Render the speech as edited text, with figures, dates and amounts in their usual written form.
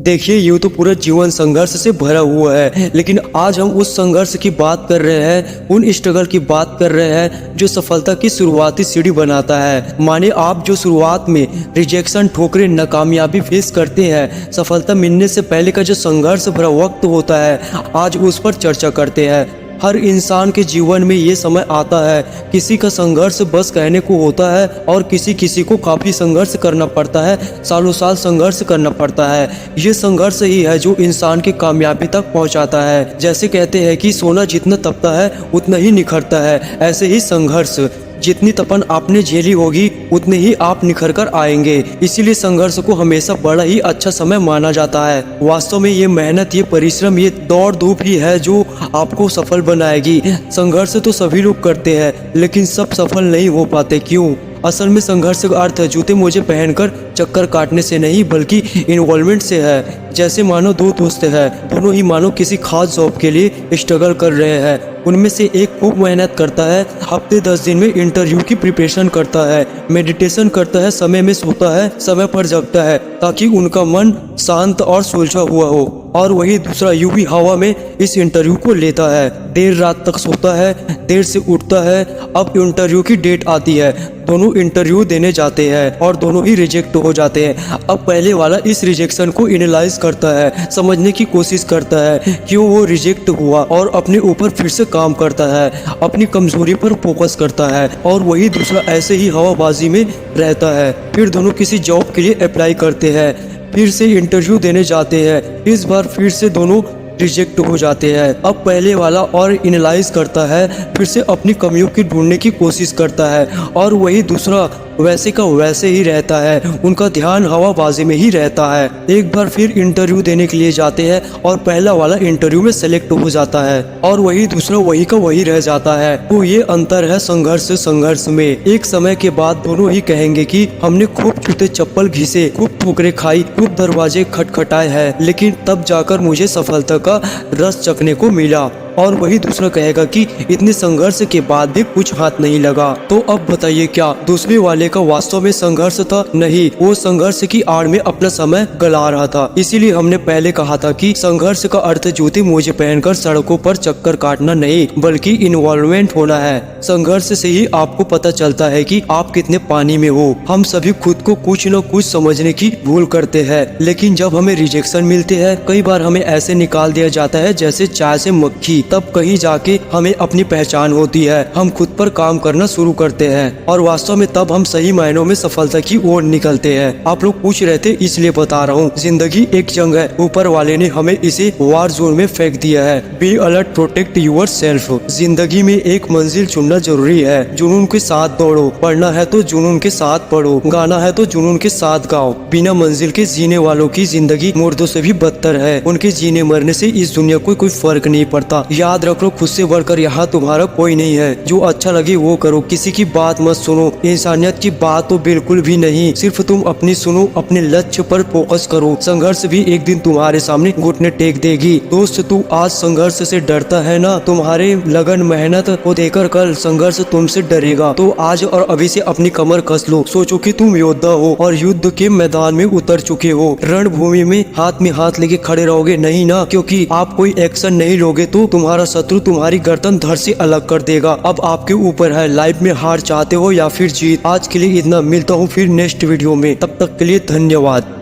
देखिए, यूँ तो पूरा जीवन संघर्ष से भरा हुआ है, लेकिन आज हम उस संघर्ष की बात कर रहे हैं, उन स्ट्रगल की बात कर रहे हैं जो सफलता की शुरुआती सीढ़ी बनाता है। माने आप जो शुरुआत में रिजेक्शन, ठोकरें, नाकामयाबी फेस करते हैं, सफलता मिलने से पहले का जो संघर्ष भरा वक्त होता है, आज उस पर चर्चा करते हैं। हर इंसान के जीवन में ये समय आता है, किसी का संघर्ष बस कहने को होता है और किसी को काफ़ी संघर्ष करना पड़ता है, सालों साल संघर्ष करना पड़ता है। ये संघर्ष ही है जो इंसान की कामयाबी तक पहुंचाता है। जैसे कहते हैं कि सोना जितना तपता है उतना ही निखरता है, ऐसे ही संघर्ष जितनी तपन आपने झेली होगी उतने ही आप निखर कर आएंगे। इसीलिए संघर्ष को हमेशा बड़ा ही अच्छा समय माना जाता है। वास्तव में ये मेहनत, ये परिश्रम, ये दौड़ धूप ही है जो आपको सफल बनाएगी। संघर्ष तो सभी लोग करते हैं, लेकिन सब सफल नहीं हो पाते। क्यों? असल में संघर्ष का अर्थ है जूते मोजे पहनकर चक्कर काटने से नहीं, बल्कि इन्वॉल्वमेंट से है। जैसे मानो दो दोस्त हैं, दोनों ही मानो किसी खास जॉब के लिए स्ट्रगल कर रहे हैं। उनमें से एक खूब मेहनत करता है, हफ्ते 10 दिन में इंटरव्यू की प्रिपरेशन करता है, मेडिटेशन करता है, समय में सोता है, समय पर जगता है ताकि उनका मन शांत और सुलझा हुआ हो। और वही दूसरा यूं ही हवा में इस इंटरव्यू को लेता है, देर रात तक सोता है, देर से उठता है। अब इंटरव्यू की डेट आती है, दोनों इंटरव्यू देने जाते हैं और दोनों ही रिजेक्ट हो जाते हैं। अब पहले वाला इस रिजेक्शन को एनालाइज करता है, समझने की कोशिश करता है क्यों वो रिजेक्ट हुआ और अपने ऊपर फिर से काम करता है, अपनी कमजोरी पर फोकस करता है। और वही दूसरा ऐसे ही हवाबाजी में रहता है। फिर दोनों किसी जॉब के लिए अप्लाई करते हैं, फिर से इंटरव्यू देने जाते हैं, इस बार फिर से दोनों रिजेक्ट हो जाते हैं। अब पहले वाला और एनालाइज करता है, फिर से अपनी कमियों की ढूंढने की कोशिश करता है, और वही दूसरा वैसे का वैसे ही रहता है, उनका ध्यान हवाबाजी में ही रहता है। एक बार फिर इंटरव्यू देने के लिए जाते हैं और पहला वाला इंटरव्यू में सेलेक्ट हो जाता है और वही दूसरा वही का वही रह जाता है। तो ये अंतर है संघर्ष में। एक समय के बाद दोनों ही कहेंगे कि हमने खूब जूते चप्पल घिसे, खूब ठोकरें खाई, खूब दरवाजे खटखटाए हैं, लेकिन तब जाकर मुझे सफलता का रस चखने को मिला। और वही दूसरा कहेगा कि इतने संघर्ष के बाद भी कुछ हाथ नहीं लगा। तो अब बताइए, क्या दूसरे वाले का वास्तव में संघर्ष था? नहीं, वो संघर्ष की आड़ में अपना समय गला रहा था। इसीलिए हमने पहले कहा था कि संघर्ष का अर्थ जूते मोजे पहनकर सड़कों पर चक्कर काटना नहीं, बल्कि इन्वॉल्वमेंट होना है। संघर्ष से ही आपको पता चलता है कि आप कितने पानी में हो। हम सभी खुद को कुछ न कुछ समझने की भूल करते हैं, लेकिन जब हमें रिजेक्शन मिलते हैं, कई बार हमें ऐसे निकाल दिया जाता है जैसे चाय से मक्खी। तब कहीं जाके हमें अपनी पहचान होती है, हम खुद पर काम करना शुरू करते हैं और वास्तव में तब हम सही मायनों में सफलता की ओर निकलते हैं। आप लोग पूछ रहे थे इसलिए बता रहा हूँ। जिंदगी एक जंग है, ऊपर वाले ने हमें इसे वार जोन में फेंक दिया है। Be alert, protect yourself. जिंदगी में एक मंजिल चुनना जरूरी है। जुनून के साथ दौड़ो, पढ़ना है तो जुनून के साथ पढ़ो, गाना है तो जुनून के साथ गाओ। बिना मंजिल के जीने वालों की जिंदगी मुर्दों से भी बदतर है। उनके जीने मरने से इस दुनिया को कोई फर्क नहीं पड़ता। याद रख लो, खुद से बढ़कर यहाँ तुम्हारा कोई नहीं है। जो अच्छा लगे वो करो, किसी की बात मत सुनो, इंसानियत की बात तो बिल्कुल भी नहीं। सिर्फ तुम अपनी सुनो, अपने लक्ष्य पर फोकस करो। संघर्ष भी एक दिन तुम्हारे सामने घुटने टेक देगी। दोस्त, तू आज संघर्ष से डरता है ना? तुम्हारे लगन मेहनत को देखकर कल संघर्ष तुमसे डरेगा। तो आज और अभी से अपनी कमर कस लो। सोचो कि तुम योद्धा हो और युद्ध के मैदान में उतर चुके हो। रणभूमि में हाथ लेके खड़े रहोगे नहीं ना, क्योंकि आप कोई एक्शन नहीं लोगे तो तुम्हारा शत्रु तुम्हारी गर्दन धड़ से अलग कर देगा। अब आपके ऊपर है, लाइफ में हार चाहते हो या फिर जीत। आज के लिए इतना, मिलता हूँ फिर नेक्स्ट वीडियो में। तब तक के लिए धन्यवाद।